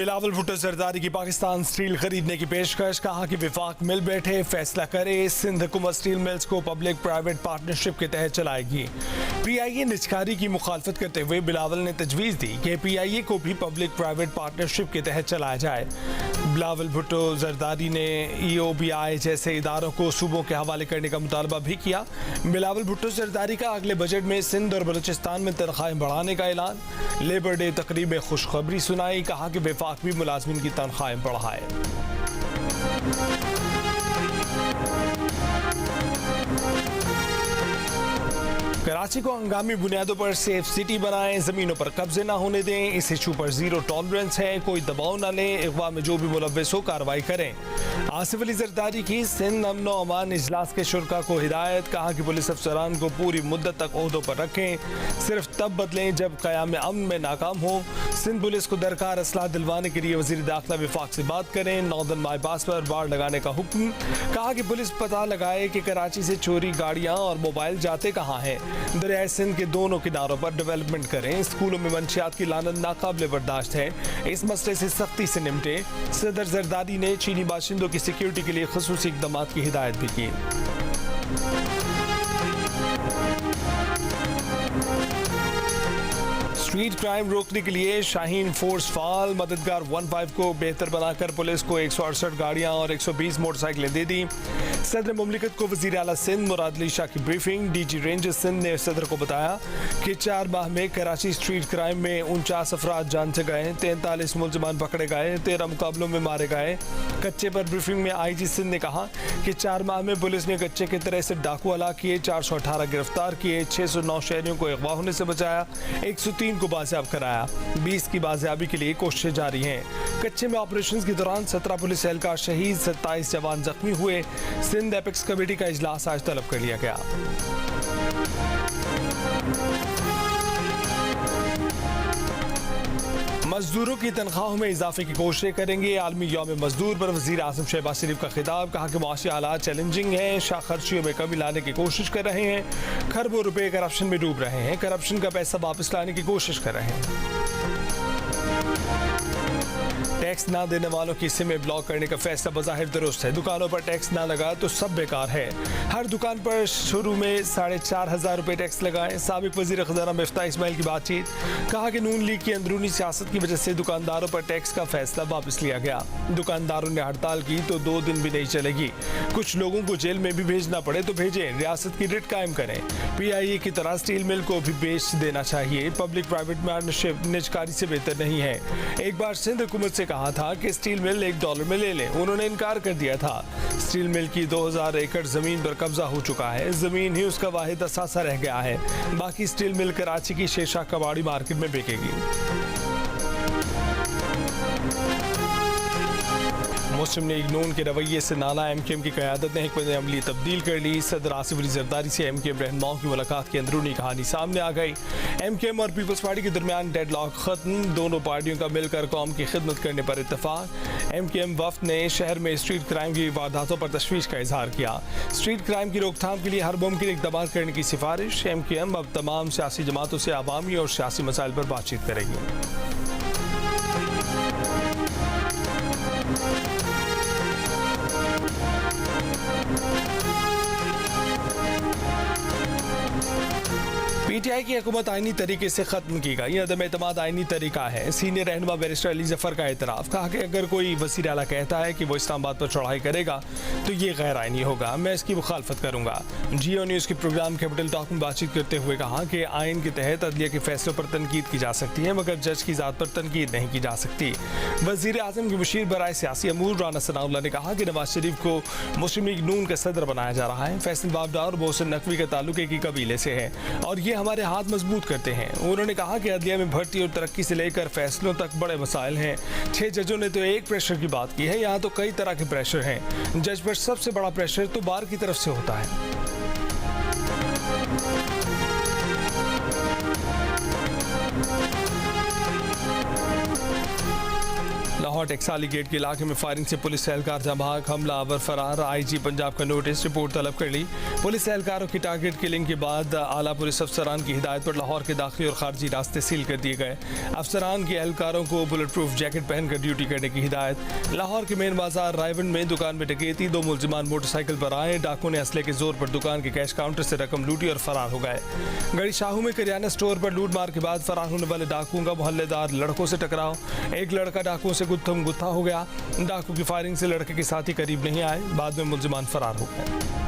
बिलावल भुट्टो जरदारी की पाकिस्तान स्टील खरीदने की पेशकश, कहा कि विफाक मिल बैठे फैसला करे। सिंध हुकूमत स्टील मिल्स को पब्लिक प्राइवेट पार्टनरशिप के तहत चलाएगी। PIA निजकारी की मुखालफत करते हुए बिलावल ने तजवीज़ दी कि PIA को भी पब्लिक प्राइवेट पार्टनरशिप के तहत चलाया जाए। बिलावल भुट्टो जरदारी ने EOBI जैसे इदारों को सूबों के हवाले करने का मुतालबा भी किया। बिलावल भुट्टो जरदारी का अगले बजट में सिंध और बलूचिस्तान में तनख्वाहें बढ़ाने का ऐलान। लेबर डे तकरीब में खुशखबरी सुनाई, कहा कि विफाक भी मुलाजमिन की तनख्वाहें बढ़ाए। कराची को हंगामी बुनियादों पर सेफ सिटी बनाएं, जमीनों पर कब्जे ना होने दें, इस इशू पर जीरो टॉलरेंस है, कोई दबाव ना लें, अगवा में जो भी मुलव्वस हो कार्रवाई करें। आसिफ अली जरदारी की सिंध अमन और अमान इजलास के शुरा को हिदायत, कहा कि पुलिस अफसरान को पूरी मुद्दत तक ओहदों पर रखें, सिर्फ तब बदलें जब क़याम अमन में नाकाम हो। सिंध पुलिस को दरकार असलाह दिलवाने के लिए वज़ीर दाखिला विफाक से बात करें। नॉर्दर्न बाईपास पर बाड़ लगाने का हुक्म, कहा कि पुलिस पता लगाए कि कराची से चोरी गाड़ियाँ और मोबाइल जाते कहाँ हैं। दरियाए सिंध के दोनों किनारों पर डेवलपमेंट करें। स्कूलों में मंशियात की लानत नाकाबिले बर्दाश्त है, इस मसले से सख्ती से निपटे। सदर जरदारी ने चीनी बाशिंदों की सिक्योरिटी के लिए खसूसी इक़दाम की हिदायत भी की। स्ट्रीट क्राइम रोकने के लिए शाहीन फोर्स फाल, मददगार 15 को बेहतर बनाकर पुलिस को 168 गाड़ियां और 120 मोटरसाइकिलें दे दी। सदर मुमलिकत को वज़ीर आला सिंध मुराद अली शाह की ब्रीफिंग। DG रेंजर्स सिंध ने सदर को बताया कि 4 माह में कराची स्ट्रीट क्राइम में 49 अफराद जान से गए, 43 मुलजमान पकड़े गए, 13 मुकाबलों में मारे गए। कच्चे पर ब्रीफिंग में IG सिंध ने कहा कि 4 माह में पुलिस ने कच्चे की तरह से डाकू हलाक किए, 418 गिरफ्तार किए, 609 शहरियों को अगवा होने से बचाया, 103 को बाजियाब कराया, 20 की बाजियाबी के लिए कोशिशें जारी हैं। कच्चे में ऑपरेशन के दौरान 17 पुलिस एहलकार शहीद, 27 जवान जख्मी हुए। सिंध एपेक्स कमेटी का इजलास आज तलब कर लिया गया। मजदूरों की तनख्वाहों में इजाफे की कोशिशें करेंगे। आलमी यौम मजदूर पर वज़ीर आज़म शहबाज शरीफ का खिताब, कहा कि मुआशी हालात चैलेंजिंग हैं, खर्चियों में कमी लाने की कोशिश कर रहे हैं, खरबों रुपए करप्शन में डूब रहे हैं, करप्शन का पैसा वापस लाने की कोशिश कर रहे हैं। टैक्स ना देने वालों की सिमें ब्लॉक करने का फैसला बज़ाहिर दुरुस्त है। दुकानों पर टैक्स ना लगा तो सब बेकार है। हर दुकान पर शुरू में 4,500 रुपये टैक्स लगाएं। साबिक वज़ीर ख़ज़ाना मिफ्ता इस्माइल की बातचीत, कहा कि नून लीग की अंदरूनी सियासत की वजह से दुकानदारों पर टैक्स का फैसला वापस लिया गया। दुकानदारों ने हड़ताल की तो 2 दिन भी नहीं चलेगी। कुछ लोगों को जेल में भी भेजना पड़े तो भेजें, रियासत की रिट कायम करें। PIA की तरह स्टील मिल को भी बेच देना चाहिए। पब्लिक प्राइवेट पार्टनरशिप निजकारी से बेहतर नहीं है। एक बार सिंध हुकूमत से कहा था कि स्टील मिल $1 में ले लें, उन्होंने इनकार कर दिया था। स्टील मिल की 2000 एकड़ जमीन पर कब्जा हो चुका है। जमीन ही उसका वाहिद असासा रह गया है। बाकी स्टील मिल कराची की शेरशाह कबाड़ी मार्केट में बिकेगी। मुस्लिम लीग नून के रवैये से नाला MKM की क़यादत ने हिकमत अमली तब्दील कर ली। सदर आसिफ अली जरदारी से MKM रहनुमाओं की मुलाकात की अंदरूनी कहानी सामने आ गई। MKM और पीपल्स पार्टी के दरमियान डेडलॉक खत्म, दोनों पार्टियों का मिलकर कौम की खिदमत करने पर इत्तफाक। MKM वफ्द ने शहर में स्ट्रीट क्राइम की वारदातों पर तशवीश का इजहार किया। स्ट्रीट क्राइम की रोकथाम के लिए हर मुमकिन इक़दाम करने की सिफारिश। MKM अब तमाम सियासी जमातों से अवामी और सियासी मसाइल पर बातचीत करेगी। PTI की हुकूमत आईनी तरीके से खत्म की गई। अदम एतमाद आईनी तरीका है। सीनियर रहनुमा बैरिस्टर अली जफर का एतराफ़, कहा कि अगर कोई वज़ीर आला कहता है कि वो इस्लामाबाद पर चढ़ाई करेगा तो ये गैर आईनी होगा, मैं इसकी मुखालफत करूँगा। जियो न्यूज़ के प्रोग्राम कैपिटल टॉक में बातचीत करते हुए कहा कि आइन के तहत अदलिया के फैसलों पर तनकीद की जा सकती है, मगर जज की ज़ात पर तनकीद नहीं की जा सकती। वज़ीर आज़म के मुशीर बराए सियासी अमूर राना सनाउल्लाह ने कहा कि नवाज शरीफ को मुस्लिम लीग नून का सदर बनाया जा रहा है। फैसल बाबडा और मोहसिन नकवी का ताल्लुक एक ही कबीले से है और ये हमारे हाथ मजबूत करते हैं। उन्होंने कहा कि अदलिया में भर्ती और तरक्की से लेकर फैसलों तक बड़े मसाइल हैं। 6 जजों ने तो एक प्रेशर की बात की है, यहाँ तो कई तरह के प्रेशर हैं। जज पर सबसे बड़ा प्रेशर तो बार की तरफ से होता है। लाहौर टेक्साली गेट के इलाके में फायरिंग से पुलिस एहलकार जहां भाग, हमलावर फरार। आईजी पंजाब का नोटिस, रिपोर्ट तलब कर ली। पुलिस एहलकारों की टारगेट किलिंग के बाद आला पुलिस अफसरान की हिदायत पर लाहौर के दाखिली और खारजी रास्ते सील कर दिए गए। अफसरान के एहलकारों को बुलेट प्रूफ जैकेट पहनकर ड्यूटी करने की हिदायत। लाहौर के मेन बाजार रायवन में दुकान में डकैती, 2 मुलजिमान मोटरसाइकिल पर आए। डाकुओं ने असले के जोर पर दुकान के कैश काउंटर से रकम लूटी और फरार हो गए। गड़ी शाहू में किराना स्टोर पर लूट मार के बाद फरार होने वाले डाकुओं का मोहल्लेदार लड़कों से टकराव। एक लड़का डाकुओं से गुत्थम गुत्था हो गया। डाकू की फायरिंग से लड़के के साथी करीब नहीं आए, बाद में मुलजिमान फरार हो गए।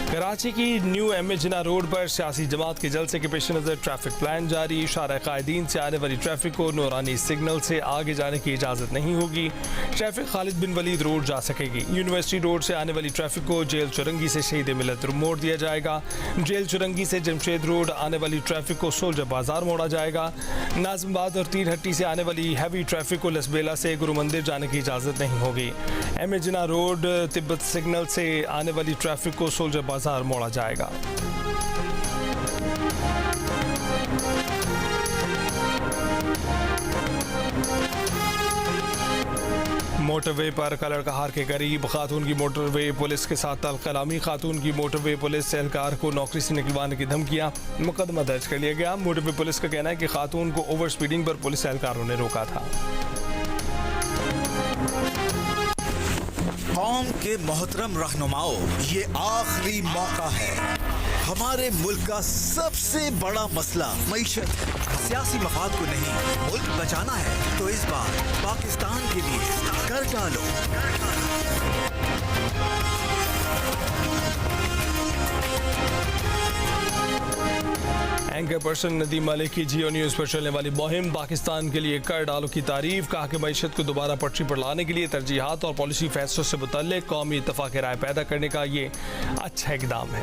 कराची की न्यू एमए जिना रोड पर सियासी जमात के जलसे के पेश नज़र ट्रैफिक प्लान जारी। इशारा कायदीन से आने वाली ट्रैफिक को नूरानी सिग्नल से आगे जाने की इजाज़त नहीं होगी। ट्रैफिक खालिद बिन वलीद रोड जा सकेगी। यूनिवर्सिटी रोड से आने वाली ट्रैफिक को जेल चुरंगी से शहीद मिलत मोड़ दिया जाएगा। जेल चुरंगी से जमशेद रोड आने वाली ट्रैफिक को सोल्जर बाजार मोड़ा जाएगा। नाजमाबाद और तीर हट्टी से आने वाली हैवी ट्रैफिक को लसबेला से गुरु मंदिर जाने की इजाज़त नहीं होगी। एमए जिना रोड तिब्बत सिग्नल से आने वाली ट्रैफिक को सोल्जर बाजार मोड़ा जाएगा। मोटरवे पर कलड़कहार के करीब खातून की मोटरवे पुलिस के साथ तलकलामी। खातून की मोटरवे पुलिस एहलकार को नौकरी से निकलवाने की धमकियां। मुकदमा दर्ज कर लिया गया। मोटरवे पुलिस का कहना है कि खातून को ओवर स्पीडिंग पर पुलिस एहलकारों ने रोका था। कौम के मोहतरम रहनुमाओं, ये आखिरी मौका है। हमारे मुल्क का सबसे बड़ा मसला मईशत, सियासी मफाद को नहीं, मुल्क बचाना है तो इस बार पाकिस्तान के लिए कर डालो। एंकर पर्सन नदीम मलिक की जियो न्यूज़ पर चलने वाली मुहिम पाकिस्तान के लिए कर डालो की तारीफ। कहा कि मईशत को दोबारा पटरी पर लाने के लिए तरजीहात और पॉलिसी फैसलों से मुतल्लिक कौमी इत्तफाक राय पैदा करने का ये अच्छा इक़दाम है।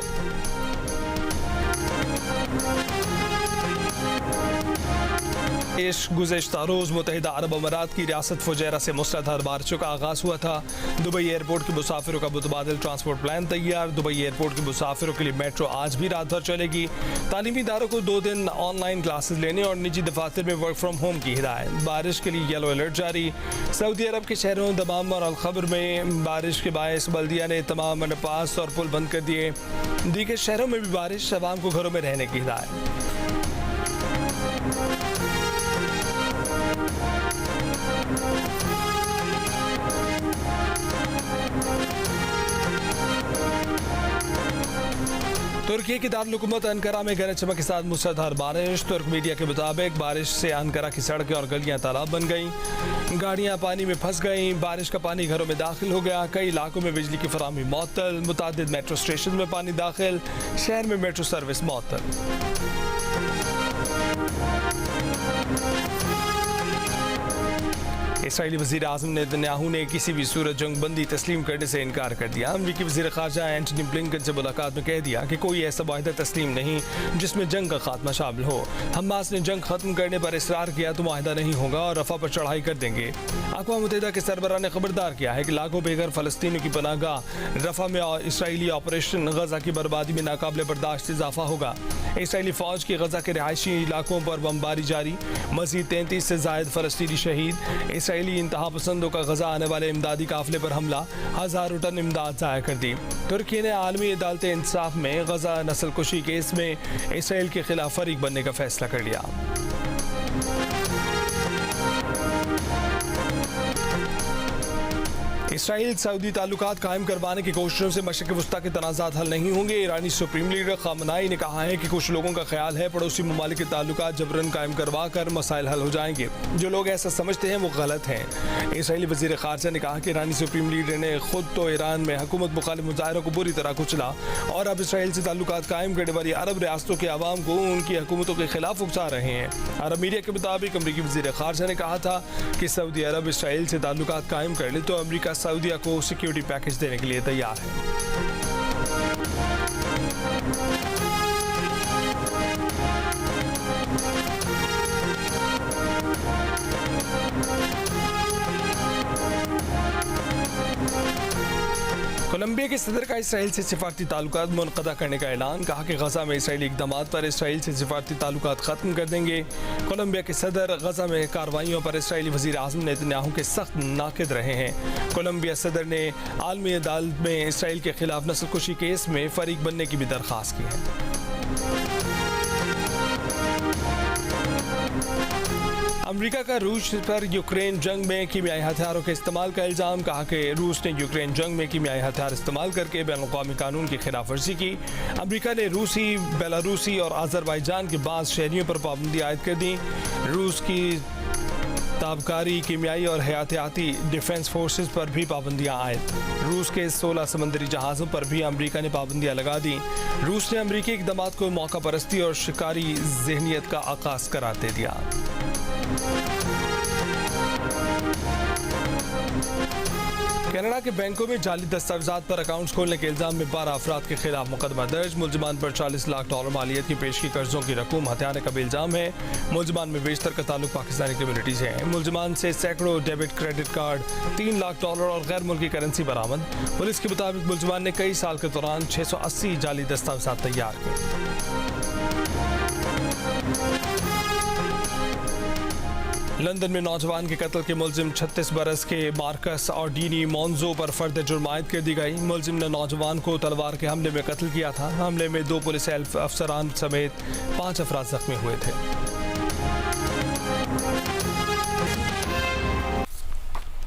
गुज़श्ता रोज़ मुत्तहिदा अरब अमारात की रियासत फुजैरा से मुसलधार बारिशों का आगाज़ हुआ था। दुबई एयरपोर्ट के मुसाफिरों का मुतबादिल ट्रांसपोर्ट प्लान तैयार। दुबई एयरपोर्ट के मुसाफिरों के लिए मेट्रो आज भी रात भर चलेगी। तालीमी इदारों को 2 दिन ऑनलाइन क्लासेस लेने और निजी दफातर में वर्क फ्राम होम की हिदायत। बारिश के लिए येलो अलर्ट जारी। सऊदी अरब के शहरों दमाम और अलखबर में बारिश के बायस बल्दिया ने तमाम अंडरपास और पुल बंद कर दिए। दीगर शहरों में भी बारिश, अवाम को घरों में रहने की हिदायत। तुर्की की दारुल-हुकूमत अंकारा में गरज चमक के साथ मूसलाधार बारिश। तुर्क मीडिया के मुताबिक बारिश से अंकारा की सड़कें और गलियां तालाब बन गईं। गाड़ियां पानी में फंस गईं। बारिश का पानी घरों में दाखिल हो गया। कई इलाकों में बिजली की फराहमी मुअत्तल। मुतादिद मेट्रो स्टेशन में पानी दाखिल। शहर में मेट्रो सर्विस मुअत्तल। इसराइली वज़ीर आज़म नेतन्याहू ने किसी भी सूरत जंग बंदी तस्लीम करने से इनकार कर दिया। अमरीकी वज़ीर ख़ारजा एंटनी ब्लिंकन से मुलाकात में कह दिया कि कोई ऐसा वाहिदा तस्लीम नहीं जिसमें जंग का खात्मा शामिल हो। हमास ने जंग खत्म करने पर इसरार किया तो माहिदा नहीं होगा और रफ़ा पर चढ़ाई कर देंगे। अक़वाम मुत्तहिदा के सरबराह ने खबरदार किया है कि लाखों बेघर फ़लस्तीनियों की पनाहगाह रफ़ा में इसराइली ऑपरेशन गज़ा की बर्बादी में नाकाबिले बर्दाश्त इजाफा होगा। इसराइली फ़ौज की गज़ा के रिहायशी इलाकों पर बमबारी जारी। मज़ीद 33 से ज़ायद फ़लस्तीनी शहीद। इसराइली इंतहा पसंदों का गजा आने वाले इमदादी काफिले पर हमला। हज़ारों टन इमदाद ज़ाया कर दी। तुर्की ने आलमी अदालत इंसाफ में गजा नस्ल कुशी केस में इसराइल के खिलाफ फरीक बनने का फैसला कर लिया। इसराइल सऊदी ताल्लुकात कायम करवाने की कोशिशों से मशरिक़ वस्ता के तनाज़ात हल नहीं होंगे। ईरानी सुप्रीम लीडर ख़ामेनी ने कहा है कि कुछ लोगों का ख्याल है पड़ोसी ममालिक के ताल्लुकात जबरन कायम करवा कर मसाइल हल हो जाएंगे। जो लोग ऐसा समझते हैं वो गलत हैं। इसराइली वज़ीर ख़ारजा ने कहा कि ईरानी सुप्रीम लीडर ने खुद तो ईरान में हुकूमत मुखालिफ मुजाहिरों को बुरी तरह कुचला और अब इसराइल से ताल्लुकात कायम करने वाली अरब रियासतों के अवाम को उनकी हुकूमतों के खिलाफ उकसा रहे हैं। अरब मीडिया के मुताबिक अमरीकी वज़ीर ख़ारजा ने कहा था कि सऊदी अरब इसराइल से ताल्लुकात कायम कर ले तो अमरीका सऊदिया को सिक्योरिटी पैकेज देने के लिए तैयार है। कोलंबिया के सदर का इसराइल से सिफारती ताल्लुकात मुनक़दा करने का ऐलान। कहा कि गजा में इसराइली इक़दामात पर इसराइल से सिफारती ताल्लुकात ख़त्म कर देंगे। कोलंबिया के सदर गजा में कार्रवाइयों पर इसराइली वज़ीर आज़म नेतन्याहू के सख्त नाक़िद रहे हैं। कोलंबिया सदर ने आलमी अदालत में इसराइल के खिलाफ नस्लकुशी केस में फ़रीक बनने की भी दरख्वास्त की है। अमेरिका का रूस पर यूक्रेन जंग में कीमियाई हथियारों के इस्तेमाल का इल्ज़ाम। कहा कि रूस ने यूक्रेन जंग में कीमियाई हथियार इस्तेमाल करके बैनुल-अक़वामी कानून की खिलाफ वर्जी की। अमेरिका ने रूसी, बेलारूसी और आज़रबाईजान के बाद शहरियों पर पाबंदी आयद कर दी। रूस की ताबकारी, कीमियाई और हयातियाती डिफेंस फोर्सेस पर भी पाबंदियां आयद। रूस के 16 समंदरी जहाज़ों पर भी अमेरिका ने पाबंदियां लगा दी। रूस ने अमेरिकी इक़दामात को मौका परस्ती और शिकारी जहनीत का आगाज़ करार दे दिया। कनाडा के बैंकों में जाली दस्तावेजात पर अकाउंट्स खोलने के इल्जाम में 12 अफराद के खिलाफ मुकदमा दर्ज। मुलजमान पर $40 लाख मालियत की पेशगी कर्जों की रकूम हथियाने का भी इल्जाम है। मुलजमान में बेशतर का ताल्लुक पाकिस्तानी कम्युनिटी से है। मुलजमान से सैकड़ों डेबिट क्रेडिट कार्ड, $3 लाख और गैर मुल्की करेंसी बरामद। पुलिस के मुताबिक मुलजमान ने कई साल के दौरान 680 जाली दस्तावेजात तैयार किए। लंदन में नौजवान के कत्ल के मुलजिम 36 बरस के मार्कस ऑर्डिनी मोन्जो पर फर्द जुर्म आयद कर दी गई। मुलजिम ने नौजवान को तलवार के हमले में कत्ल किया था। हमले में 2 पुलिस अफसरान समेत 5 अफराद जख्मी हुए थे।